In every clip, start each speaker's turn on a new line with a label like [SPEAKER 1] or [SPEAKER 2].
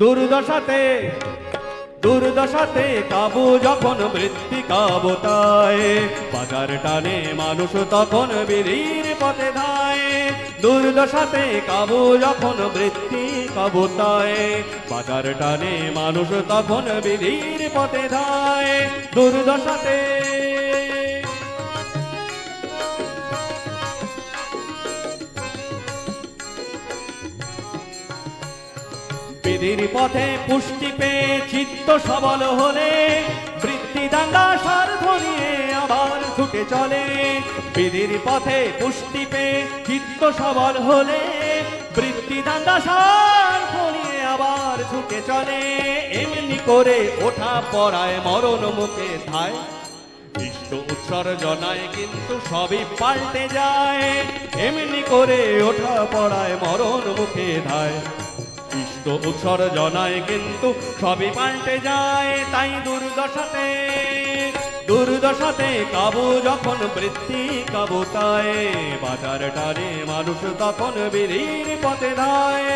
[SPEAKER 1] দুর্দশাতে দুর্দশাতে কাবু যখন বৃত্তি কাবতায়, বাজার টানে মানুষ তখন বিধির পথে ধায়। দুর্দশাতে কাবু যখন বৃত্তি কাবতায়, বাজার টানে মানুষ তখন বিধির পথে ধায়। দুর্দশাতে বিধির পথে পুষ্টি পেয়ে চিত্ত সবল হলে, বৃত্তি দাঙ্গা স্বার্থ নিয়ে আবার ছুটে চলে। বিধির পথে পুষ্টি পেয়ে চিত্ত সবল হলে, বৃত্তি দাঙ্গা স্বার্থ নিয়ে আবার ছুটে চলে। এমনি করে ওঠা পড়ায় মরণ মুখে ধায়, ইষ্ট উৎসর্জনায় কিন্তু সবই পাল্টে যায়। এমনি করে ওঠা পড়ায় মরণ মুখে ধায়, ইষ্ট উৎসর্জনায় কিন্তু সবই পাল্টে যায়। তাই দুর্দশাতে দুর্দশাতে কাবু যখন বৃত্তি কাবুতায়, বাজার টানে মানুষ তখন বিধির পথে ধায়।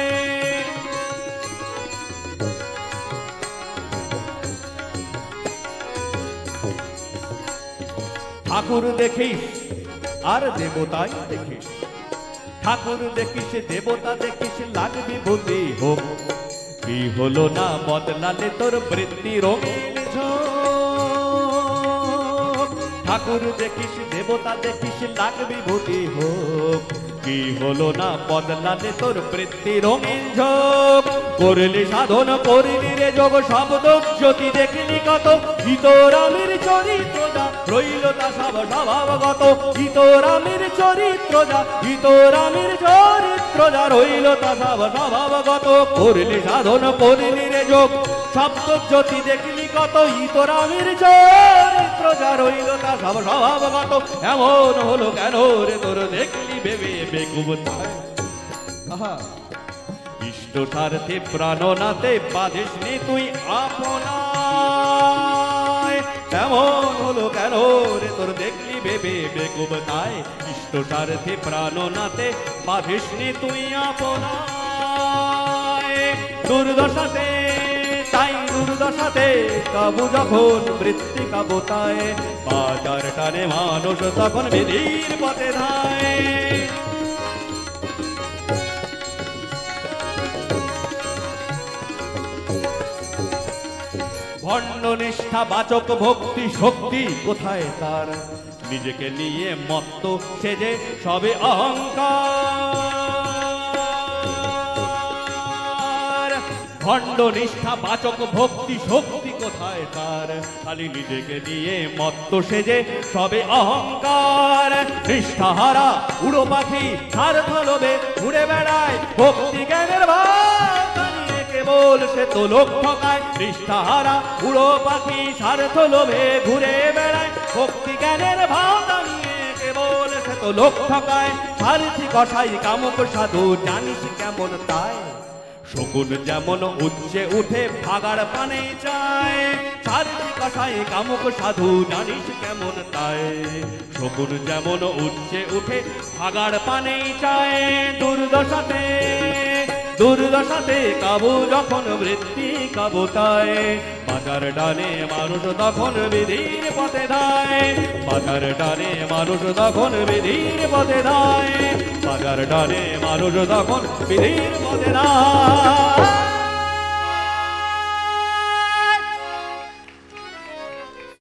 [SPEAKER 1] ঠাকুর দেখিস আর দেবতাই দেখিস, ঠাকুর দেখিস দেবতা দেখিস লাগবি বুদ্ধি হোক। কি হলো না বদলালে তোর বৃত্তি রঙিন ঝোঁক। ঠাকুর দেখিস দেবতা দেখিস লাগবি বুদ্ধি হোক। কি হলো না বদলালে তোর বৃত্তি রঙিন ঝোঁক। করলি সাধন করিলি রে যোগ শব্দ জ্যোতি দেখলি কত, হিতরামের চরিত্র যা রইল তা সব স্বভাবগত। হিতরামের চরিত্র যা হিতরামের চরিত্র যা রইল তা সব স্বভাবগত। করলি সাধন করিলি রে যোগ শব্দ জ্যোতি দেখলি কত, হিতরামের চরিত্র যা রইল তা সব স্বভাবগত। এমন হলো কেন রে তোর দেখলি ভেবে বেকুব তাই। আহা, ইষ্ট স্বার্থে প্রাণনাতে বাঁধিস নি তুই আপনায়। এমন হলো কেন রে তোর দেখলি ভেবে বেকুব তাই। ইষ্ট স্বার্থে প্রাণনাতে বাঁধিস নি তুই আপনায়। দুর্দশাতে তাই দুর্দশাতে কাবু যখন বৃত্তি কাবুতায়, বাজার টানে মানুষ তখন বিধির পথে ধায়। ভণ্ড নিষ্ঠা বাচক ভক্তি শক্তি কোথায় তার, নিজেকে নিয়ে মত্ত সেজে সবে অহংকার। ভণ্ড নিষ্ঠা বাচক ভক্তি শক্তি কোথায় তার, খালি নিজেকে নিয়ে মত্ত সেজে সবে অহংকার। নিষ্ঠাহারা উড়ো পাখি স্বার্থ লোভে ঘুরে বেড়ায়, ভক্তি জ্ঞানের ভাব কেবল সে তো লোক ঠকায়। নিষ্ঠাহারা উড়ো পাখি স্বার্থ লোভে ঘুরে বেড়ায়, ভক্তি জ্ঞানের ভাব নিয়ে কেবল সে তো লোক ঠকায়। স্বার্থী কসাই কামুক সাধু জানিস কেমন তাই, শকুন যেমন উচ্চে উঠে ভাগাড় পানে চায়। স্বার্থী কসাই কামুক সাধু জানিস কেমন তাই, শকুন যেমন উচ্চে উঠে ভাগাড় পানে চায়। দুর্দশাতে দুর্দশাতে কাবু যখন বৃত্তি কাবুতায়, বাজার ডানে মানুষ তখন বিধির পথে ধায়। বাজার ডানে মানুষ তখন বিধির পথে ধায়। বাজার ডানে মানুষ তখন বিধির পথে ধায়।